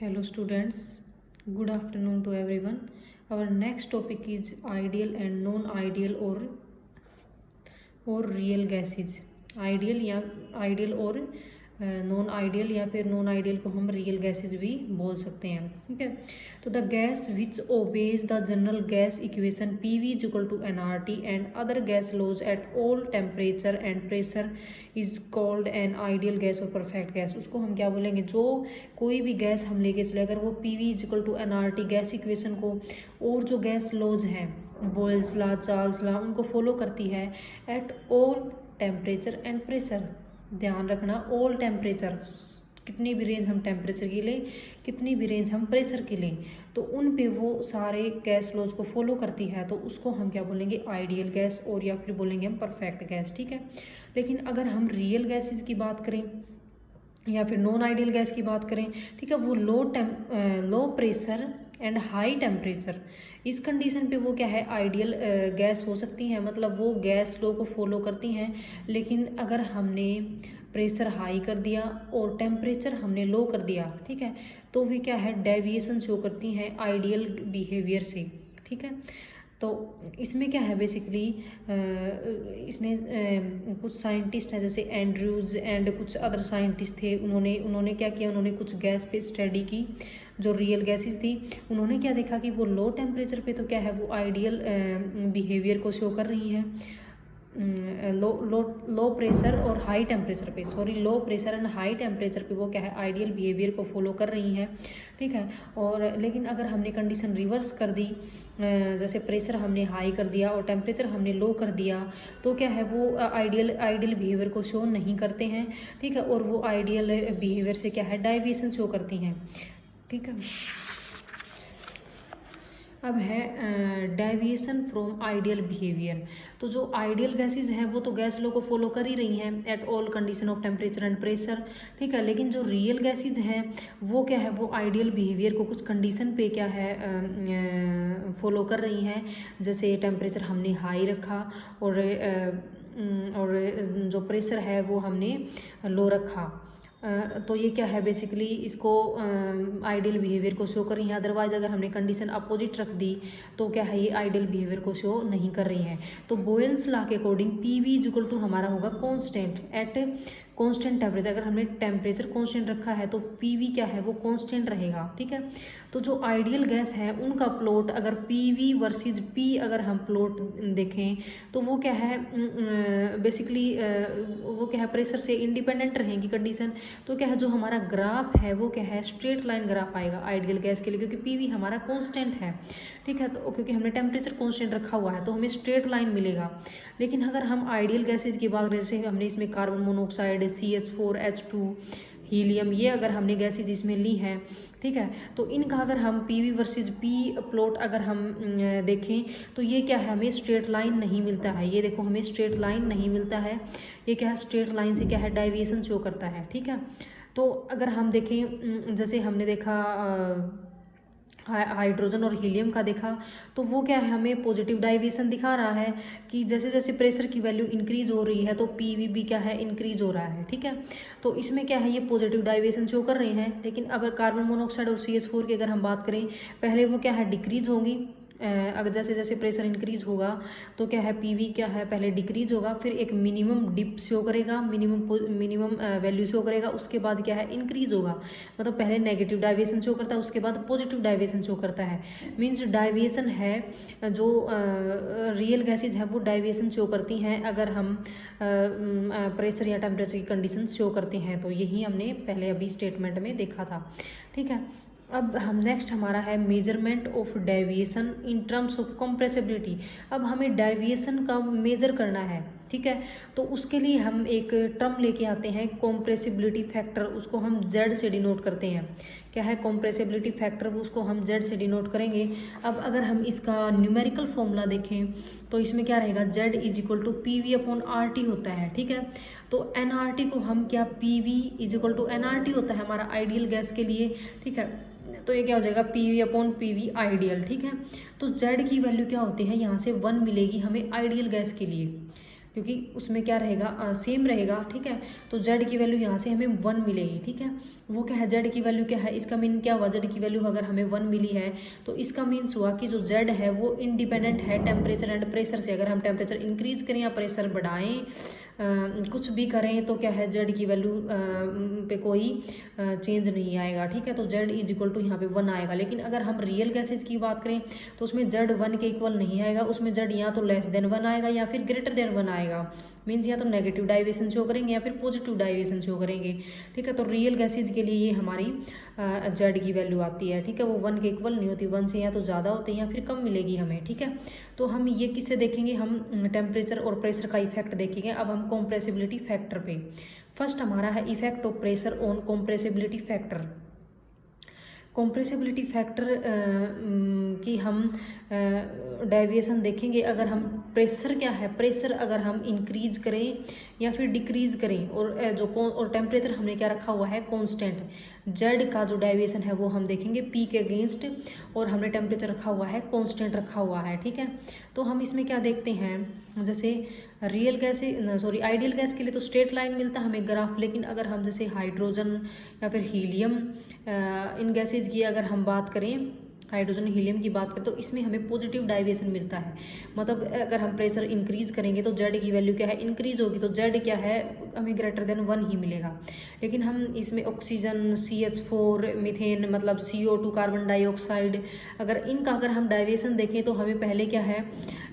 Hello students, good afternoon to everyone. Our next topic is ideal and non-ideal और real gases. Ideal और non ideal या फिर non ideal को हम real gases भी बोल सकते हैं। ठीक है, तो the gas which obeys the general gas equation PV is equal to nRT and other gas laws at all temperature and pressure is called an ideal gas और परफेक्ट गैस। उसको हम क्या बोलेंगे, जो कोई भी गैस हम लेके चले अगर वो PV is equal to nRT gas equation को और जो गैस लॉज हैं बॉयल्स लॉ, चार्ल्स लॉ, उनको फॉलो करती है at all temperature and pressure. ध्यान रखना, ऑल टेम्परेचर, कितनी भी रेंज हम टेम्परेचर की लें, कितनी भी रेंज हम प्रेशर की लें, तो उन पे वो सारे गैस लॉज को फॉलो करती है, तो उसको हम क्या बोलेंगे, आइडियल गैस, और या फिर बोलेंगे हम परफेक्ट गैस। ठीक है, लेकिन अगर हम रियल गैसेज की बात करें या फिर नॉन आइडियल गैस की बात करें, ठीक है, वो low pressure and high temperature, इस कंडीशन पे वो क्या है, आइडियल गैस हो सकती हैं, मतलब वो गैस लो को फॉलो करती हैं। लेकिन अगर हमने प्रेशर हाई कर दिया और टेम्परेचर हमने लो कर दिया, ठीक है, तो वे क्या है, डेविएशन शो करती हैं आइडियल बिहेवियर से। ठीक है, तो इसमें क्या है बेसिकली, इसने कुछ साइंटिस्ट हैं जैसे एंड्रयूज एंड कुछ अदर साइंटिस्ट थे, उन्होंने क्या किया, उन्होंने कुछ गैस पे स्टडी की जो रियल गैसेस थी। उन्होंने क्या देखा कि वो लो टेम्परेचर पे तो क्या है, वो आइडियल बिहेवियर को शो कर रही हैं, लो प्रेशर और हाई टेम्परेचर पे, low pressure and high temperature पे वो क्या है, आइडियल बिहेवियर को फॉलो कर रही हैं। ठीक है, और लेकिन अगर हमने कंडीशन रिवर्स कर दी, जैसे प्रेशर हमने हाई कर दिया और टेम्परेचर हमने लो कर दिया, तो क्या है, वो आइडियल बिहेवियर को शो नहीं करते हैं। ठीक है, और वो आइडियल बिहेवियर से क्या है, डाइविएशन शो करती हैं। ठीक है, अब है डेविएशन फ्रॉम आइडियल बिहेवियर। तो जो आइडियल गैसेज हैं वो तो गैस लॉ को फॉलो कर ही रही हैं at all condition of temperature and pressure. ठीक है, लेकिन जो रियल गैसेज हैं वो क्या है, वो आइडियल बिहेवियर को कुछ कंडीशन पे क्या है, फॉलो कर रही हैं। जैसे टेम्परेचर हमने हाई रखा और जो प्रेशर है वो हमने लो रखा, तो ये क्या है बेसिकली, इसको आइडियल बिहेवियर को शो कर रही हैं। अदरवाइज अगर हमने कंडीशन अपोजिट रख दी तो क्या है, ये आइडियल बिहेवियर को शो नहीं कर रही हैं। तो बोयल्स लॉ के according PV is equal to हमारा होगा कांस्टेंट एट कांस्टेंट टेम्परेचर। अगर हमने टेम्परेचर कांस्टेंट रखा है तो PV क्या है, वो कांस्टेंट रहेगा। ठीक है, तो जो आइडियल गैस है उनका प्लॉट अगर PV वर्सेस P अगर हम प्लॉट देखें तो वो क्या है, बेसिकली वो क्या है, प्रेशर से इंडिपेंडेंट रहेंगी कंडीशन। तो क्या है, जो हमारा ग्राफ है वो क्या है, स्ट्रेट लाइन ग्राफ आएगा आइडियल गैस के लिए, क्योंकि PV हमारा कांस्टेंट है। ठीक है, तो क्योंकि हमने टेम्परेचर कांस्टेंट रखा हुआ है तो हमें स्ट्रेट लाइन मिलेगा। लेकिन अगर हम आइडियल गैसेज की बात करें, जैसे हमने इसमें कार्बन मोनोऑक्साइड, CH4H2, हीलियम, ये अगर हमने गैसेज इसमें ली हैं, ठीक है, तो इनका अगर हम PV वर्सेस P प्लॉट अगर हम देखें तो ये क्या है, हमें स्ट्रेट लाइन नहीं मिलता है। ये देखो, हमें स्ट्रेट लाइन नहीं मिलता है, ये क्या है, स्ट्रेट लाइन से क्या है, डाइविएशन शो करता है। ठीक है, तो अगर हम देखें, जैसे हमने देखा हाइड्रोजन और हीलियम का देखा, तो वो क्या है, हमें पॉजिटिव डाइविएशन दिखा रहा है कि जैसे जैसे प्रेशर की वैल्यू इंक्रीज हो रही है तो PV भी क्या है, इंक्रीज हो रहा है। ठीक है, तो इसमें क्या है, ये पॉजिटिव डाइविएशन शो कर रहे हैं। लेकिन अगर कार्बन मोनोऑक्साइड और CH4 की अगर हम बात करें, पहले वो क्या है, डिक्रीज होंगी, अगर जैसे जैसे प्रेशर इंक्रीज होगा तो क्या है, PV क्या है, पहले डिक्रीज होगा, फिर एक मिनिमम डिप शो करेगा, मिनिमम वैल्यू शो करेगा, उसके बाद क्या है, इंक्रीज होगा। मतलब पहले नेगेटिव डाइविएशन शो करता है, उसके बाद पॉजिटिव डाइविएशन शो करता है। मीन्स डाइविएशन है, जो रियल गैसेज है वो डाइविएशन शो करती हैं अगर हम प्रेशर या टेम्परेचर की कंडीशन शो करते हैं। तो यही हमने पहले अभी स्टेटमेंट में देखा था। ठीक है, अब हम नेक्स्ट हमारा है measurement of deviation in terms of compressibility. अब हमें डेविएशन का मेजर करना है। ठीक है, तो उसके लिए हम एक टर्म लेके आते हैं, कॉम्प्रेसिबिलिटी फैक्टर, उसको हम Z से डिनोट करते हैं। क्या है कॉम्प्रेसिबिलिटी फैक्टर, वो उसको हम Z से डिनोट करेंगे। अब अगर हम इसका न्यूमेरिकल फॉर्मूला देखें तो इसमें क्या रहेगा, Z is equal to PV/RT होता है। ठीक है, तो nRT को हम क्या, PV is equal to nRT होता है हमारा आइडियल गैस के लिए। ठीक है, तो ये क्या हो जाएगा, PV/PV आइडियल। ठीक है, तो Z की वैल्यू क्या होती है, यहाँ से 1 मिलेगी हमें आइडियल गैस के लिए। क्योंकि उसमें क्या रहेगा, सेम रहेगा, ठीक है। तो जेड की वैल्यू यहाँ से हमें 1 मिलेगी, ठीक है। वो क्या है, जेड की वैल्यू क्या है, इसका मीन क्या हुआ, जेड की वैल्यू अगर हमें 1 मिली है तो इसका मीन्स हुआ कि जो जेड है वो इंडिपेंडेंट है टेम्परेचर एंड प्रेशर से। अगर हम टेम्परेचर इंक्रीज करें या प्रेशर बढ़ाएं, कुछ भी करें तो क्या है, जेड की वैल्यू पे कोई चेंज नहीं आएगा, ठीक है। तो जेड इज इक्वल टू यहाँ पे 1 आएगा। लेकिन अगर हम रियल गैसेज की बात करें तो उसमें जेड 1 के इक्वल नहीं आएगा, उसमें जेड या तो लेस देन 1 आएगा या फिर ग्रेटर देन 1 आएगा। मीन्स या तो नेगेटिव डाइवेशन शो करेंगे या फिर पॉजिटिव डाइवेशन शो करेंगे, ठीक है। तो रियल गैसेज के लिए ये हमारी जेड की वैल्यू आती है, ठीक है। वो 1 के इक्वल नहीं होती, 1 से या तो ज़्यादा होते हैं या फिर कम मिलेगी हमें, ठीक है। तो हम ये किससे देखेंगे, हम टेम्परेचर और प्रेशर का इफेक्ट देखेंगे। अब हम कॉम्प्रेसिबिलिटी फैक्टर पे, फर्स्ट हमारा है effect of pressure on compressibility factor. Compressibility factor की हम डेविएशन देखेंगे। अगर हम प्रेशर क्या है, प्रेशर अगर हम इंक्रीज करें या फिर डिक्रीज करें, और टेम्परेचर हमने क्या रखा हुआ है, कांस्टेंट, जेड का जो डेविएशन है वो हम देखेंगे पी के अगेंस्ट, और हमने टेम्परेचर रखा हुआ है कांस्टेंट रखा हुआ है, ठीक है। तो हम इसमें क्या देखते हैं, जैसे real gas, sorry ideal gas के लिए तो स्ट्रेट लाइन मिलता है हमें ग्राफ। लेकिन अगर हम जैसे हाइड्रोजन या फिर हीलियम, इन गैसेज की अगर हम बात करें, हाइड्रोजन हीलियम की बात करें, तो इसमें हमें पॉजिटिव डाइवेशन मिलता है। मतलब अगर हम प्रेशर इंक्रीज करेंगे तो जेड की वैल्यू क्या है, इंक्रीज होगी, तो जेड क्या है, हमें ग्रेटर देन 1 ही मिलेगा। लेकिन हम इसमें ऑक्सीजन, CH4, मीथेन, मतलब CO2, कार्बन डाइऑक्साइड, अगर इनका अगर हम डाइवेशन देखें तो हमें पहले क्या है,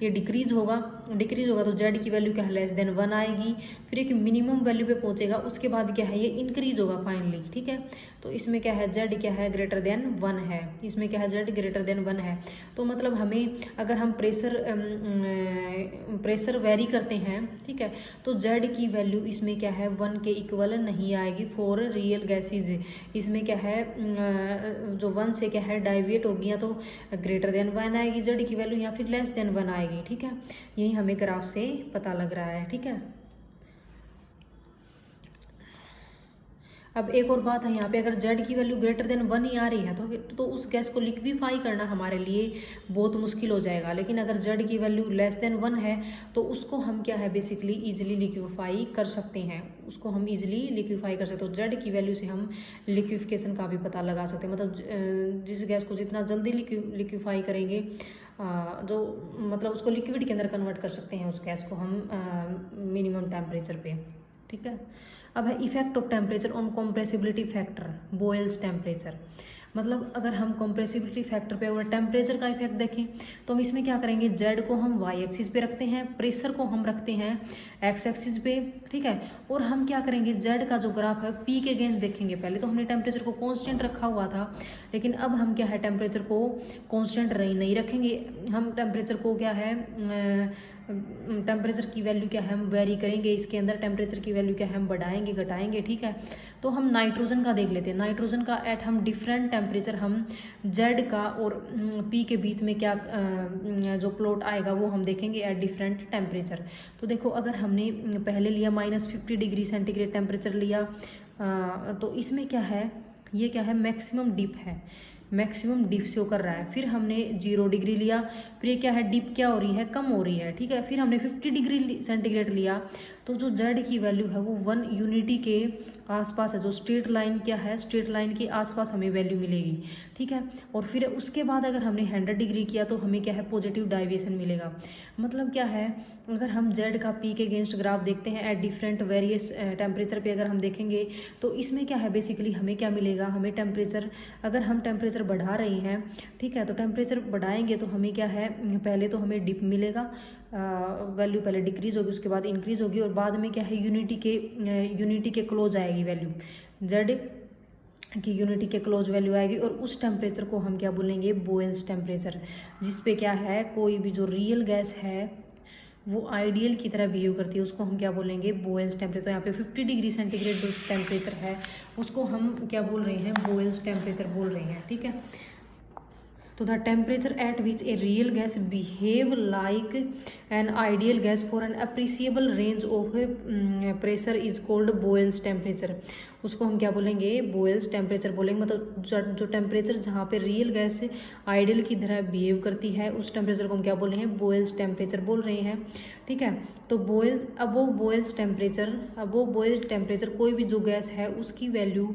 ये डिक्रीज होगा तो जेड की वैल्यू क्या है, लेस देन 1 आएगी, फिर एक मिनिमम वैल्यू पे पहुंचेगा, उसके बाद क्या है, ये इंक्रीज होगा फाइनली, ठीक है। तो इसमें क्या है, जेड क्या है, ग्रेटर देन 1 है, इसमें क्या है, जेड ग्रेटर देन 1 है। तो मतलब हमें अगर हम प्रेशर वेरी करते हैं, ठीक है, तो जेड की वैल्यू इसमें क्या है, 1 के इक्वल नहीं आएगी फॉर रियल गैसेज। इसमें क्या है, जो 1 से क्या है डाइवेट होगी, या तो ग्रेटर देन 1 आएगी जेड की वैल्यू, या फिर लेस देन 1 आएगी, ठीक है। यही हमें ग्राफ से पता लग रहा है, ठीक है। अब एक और बात है यहाँ पे, अगर जेड की वैल्यू ग्रेटर देन 1 ही आ रही है तो उस गैस को लिक्विफाई करना हमारे लिए बहुत मुश्किल हो जाएगा। लेकिन अगर जेड की वैल्यू लेस देन 1 है तो उसको हम क्या है, बेसिकली इजीली लिक्विफाई कर सकते हैं, उसको हम इजीली लिक्विफाई कर सकते हैं। तो जेड की वैल्यू से हम लिक्विफिकेशन का भी पता लगा सकते हैं। मतलब जिस गैस को जितना जल्दी लिक्विफाई करेंगे, जो मतलब उसको लिक्विड के अंदर कन्वर्ट कर सकते हैं उस गैस को हम मिनिमम टेम्परेचर पे, ठीक है। अब है effect of temperature on compressibility factor, Boyle's temperature. मतलब अगर हम कॉम्प्रेसिबिलिटी फैक्टर पे और टेम्परेचर का इफेक्ट देखें तो हम इसमें क्या करेंगे, जेड को हम वाई एक्सिस पे रखते हैं, प्रेशर को हम रखते हैं एक्स एक्सिस पे, ठीक है। और हम क्या करेंगे, जेड का जो ग्राफ है पी के अगेंस्ट देखेंगे। पहले तो हमने टेम्परेचर को कांस्टेंट रखा हुआ था, लेकिन अब हम क्या है, टेम्परेचर को कांस्टेंट नहीं रखेंगे, हम टेम्परेचर को क्या है, टेम्परेचर की वैल्यू क्या है, हम वेरी करेंगे, इसके अंदर टेम्परेचर की वैल्यू क्या है, हम बढ़ाएंगे घटाएंगे, ठीक है। तो हम नाइट्रोजन का देख लेते हैं। नाइट्रोजन का एट हम डिफरेंट टेम्परेचर, हम जेड का और पी के बीच में क्या जो प्लॉट आएगा वो हम देखेंगे एट डिफरेंट टेम्परेचर। तो देखो, अगर हमने पहले लिया -50 डिग्री सेंटीग्रेड टेम्परेचर लिया, तो इसमें क्या है, ये क्या है, मैक्सिमम डिप है, मैक्सिमम डिप शो कर रहा है। फिर हमने 0 डिग्री लिया, फिर ये क्या है, डिप क्या हो रही है, कम हो रही है, ठीक है। फिर हमने 50 डिग्री सेंटीग्रेड लिया, तो जो जेड की वैल्यू है वो 1 यूनिटी के आसपास है, जो स्ट्रेट लाइन क्या है, स्ट्रेट लाइन के आसपास हमें वैल्यू मिलेगी, ठीक है। और फिर उसके बाद अगर हमने 100 डिग्री किया तो हमें क्या है, पॉजिटिव डाइवेशन मिलेगा। मतलब क्या है, अगर हम जेड का पी के अगेंस्ट ग्राफ देखते हैं एट डिफरेंट वेरियस टेम्परेचर पे अगर हम देखेंगे तो इसमें क्या है, बेसिकली हमें क्या मिलेगा, हमें टेम्परेचर, अगर हम टेम्परेचर बढ़ा रहे हैं, ठीक है, तो टेम्परेचर बढ़ाएंगे तो हमें क्या है, पहले तो हमें डिप मिलेगा, वैल्यू पहले डिक्रीज होगी, उसके बाद इंक्रीज होगी, और बाद में क्या है, यूनिटी के क्लोज आएगी वैल्यू, जेड की यूनिटी के क्लोज वैल्यू आएगी। और उस टेम्परेचर को हम क्या बोलेंगे, बोयल्स टेम्परेचर, जिसपे क्या है, कोई भी जो रियल गैस है वो आइडियल की तरह बिहेव करती है, उसको हम क्या बोलेंगे, बोयल्स टेम्परेचर। तो यहाँ पे 50 डिग्री सेंटीग्रेड जो टेम्परेचर है उसको हम क्या बोल रहे हैं, बोयल्स टेम्परेचर बोल रहे हैं, ठीक है। तो the temperature at which a real gas behave like an ideal gas for an appreciable range of pressure is called Boyle's temperature. उसको हम क्या बोलेंगे, बॉयल्स टेम्परेचर बोलेंगे। मतलब जो टेम्परेचर जहाँ पे रियल गैस आइडियल की तरह बिहेव करती है उस टेम्परेचर को हम क्या बोल रहे हैं, बॉयल्स टेम्परेचर बोल रहे हैं। ठीक है, तो अबो बॉयल्स टेम्परेचर कोई भी जो गैस है उसकी वैल्यू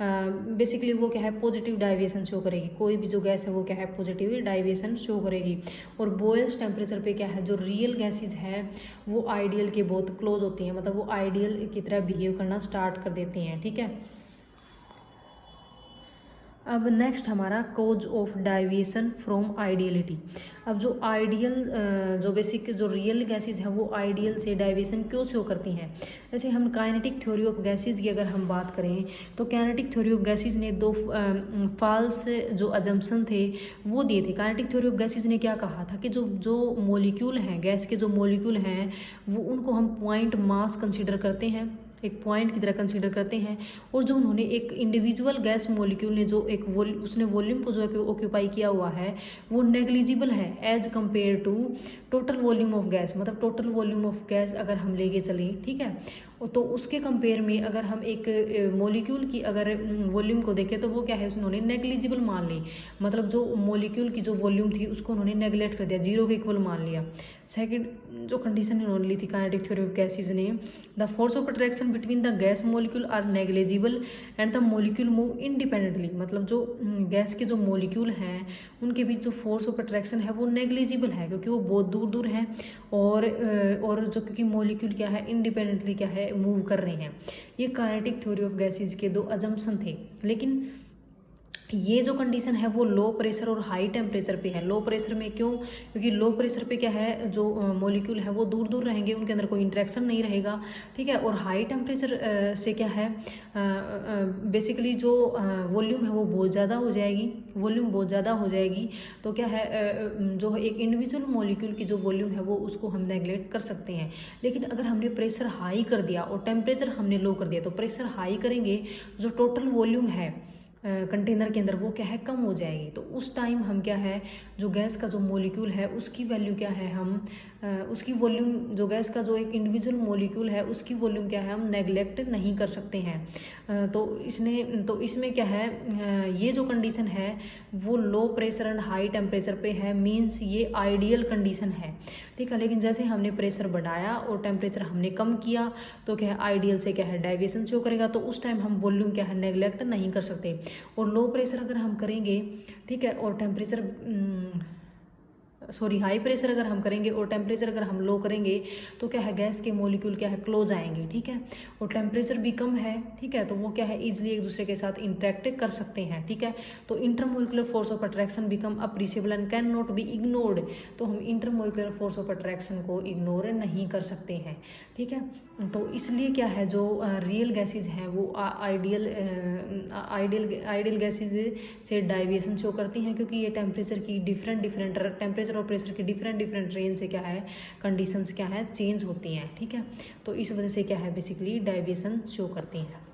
बेसिकली वो क्या है, पॉजिटिव डाइविएशन शो करेगी। कोई भी जो गैस है वो क्या है, पॉजिटिव डाइविएशन शो करेगी। और बॉयल्स टेम्परेचर पे क्या है, जो रियल गैसेज है वो आइडियल के बहुत क्लोज होती हैं, मतलब वो आइडियल की तरह बिहेव करना स्टार्ट कर देती हैं। ठीक है, अब नेक्स्ट हमारा कोज ऑफ डाइविएशन फ्रॉम आइडियलिटी। अब जो आइडियल जो बेसिक जो रियल गैसेज है वो आइडियल से डाइविएशन क्यों शो करती हैं। जैसे हम काइनेटिक थ्योरी ऑफ गैसेज की अगर हम बात करें तो काइनेटिक थ्योरी ऑफ गैसेज ने दो फॉल्स जो अजम्पशन थे वो दिए थे। काइनेटिक थ्योरी ऑफ गैसेज ने क्या कहा था कि जो मॉलिक्यूल हैं, गैस के जो मॉलिक्यूल हैं वो उनको हम पॉइंट मास कंसीडर करते हैं, एक पॉइंट की तरह कंसीडर करते हैं। और जो उन्होंने एक इंडिविजुअल गैस मॉलिक्यूल ने जो एक उसने वॉल्यूम को जो ऑक्यूपाई किया हुआ है वो नेग्लिजिबल है as compare to total volume of gas. मतलब टोटल वॉल्यूम ऑफ गैस अगर हम लेके चलें, ठीक है, तो उसके कंपेयर में अगर हम एक मॉलिक्यूल की अगर वॉल्यूम को देखें तो वो क्या है, उन्होंने नेग्लिजिबल मान ली। मतलब जो मॉलिक्यूल की जो वॉल्यूम थी उसको उन्होंने नेगलेक्ट कर दिया, जीरो के इक्वल मान लिया। सेकंड जो कंडीशन इन्होंने ली थी काइनेटिक थ्योरी ऑफ गैसेज ने, the force of attraction between the gas molecule are negligible and the molecule move independently. मतलब जो गैस के जो मॉलिक्यूल हैं उनके बीच जो फोर्स ऑफ अट्रैक्शन है वो नेग्लिजिबल है क्योंकि वो बहुत दूर दूर हैं और जो क्योंकि मॉलिक्यूल क्या है, इंडिपेंडेंटली क्या है, मूव कर रहे हैं। ये काइनेटिक थ्योरी ऑफ गैसेज के दो अजम्पशन थे। लेकिन ये जो कंडीशन है वो लो प्रेशर और हाई टेम्परेचर पे है। लो प्रेशर में क्यों, क्योंकि लो प्रेशर पे क्या है, जो मॉलिक्यूल है वो दूर दूर रहेंगे, उनके अंदर कोई इंटरेक्शन नहीं रहेगा। ठीक है, और हाई टेम्परेचर से क्या है, बेसिकली जो वॉल्यूम है वो बहुत ज़्यादा हो जाएगी, वॉल्यूम बहुत ज़्यादा हो जाएगी। तो क्या है, जो एक इंडिविजुअल मॉलिक्यूल की जो वॉल्यूम है वो उसको हम नेगलेक्ट कर सकते हैं। लेकिन अगर हमने प्रेशर हाई कर दिया और टेम्परेचर हमने लो कर दिया, तो प्रेशर हाई करेंगे जो टोटल वॉल्यूम है कंटेनर के अंदर वो क्या है, कम हो जाएगी। तो उस टाइम हम क्या है, जो गैस का जो मॉलिक्यूल है उसकी वैल्यू क्या है, हम उसकी वॉल्यूम, जो गैस का जो एक इंडिविजुअल मॉलिक्यूल है उसकी वॉल्यूम क्या है, हम नेगलेक्ट नहीं कर सकते हैं। तो इसमें क्या है, ये जो कंडीशन है वो low pressure and high temperature पे है, मीन्स ये आइडियल कंडीशन है। ठीक है, लेकिन जैसे हमने प्रेशर बढ़ाया और टेम्परेचर हमने कम किया तो क्या है, आइडियल से क्या है, डाइविएशन शो करेगा। तो उस टाइम हम वॉल्यूम क्या है, नेगलेक्ट नहीं कर सकते। और लो प्रेशर अगर हम करेंगे, ठीक है, और हाई प्रेशर अगर हम करेंगे और टेम्परेचर अगर हम लो करेंगे तो क्या है, गैस के मॉलिक्यूल क्या है, क्लोज आएंगे। ठीक है, और टेम्परेचर भी कम है, ठीक है, तो वो क्या है, इजीली एक दूसरे के साथ इंटरेक्ट कर सकते हैं। ठीक है, तो intermolecular force of attraction become appreciable and can not be ignored. तो हम इंटरमोलिकुलर फोर्स ऑफ अट्रैक्शन को इग्नोर नहीं कर सकते हैं। ठीक है, तो इसलिए क्या है, जो रियल गैसेज हैं वो आइडियल गैसेज से डाइविएशन शो करती हैं, क्योंकि ये टेम्परेचर की डिफरेंट टेम्परेचर और प्रेशर की डिफरेंट रेंज से क्या है, कंडीशंस क्या है, चेंज होती हैं। ठीक है, तो इस वजह से क्या है, बेसिकली डाइविएशन शो करती हैं।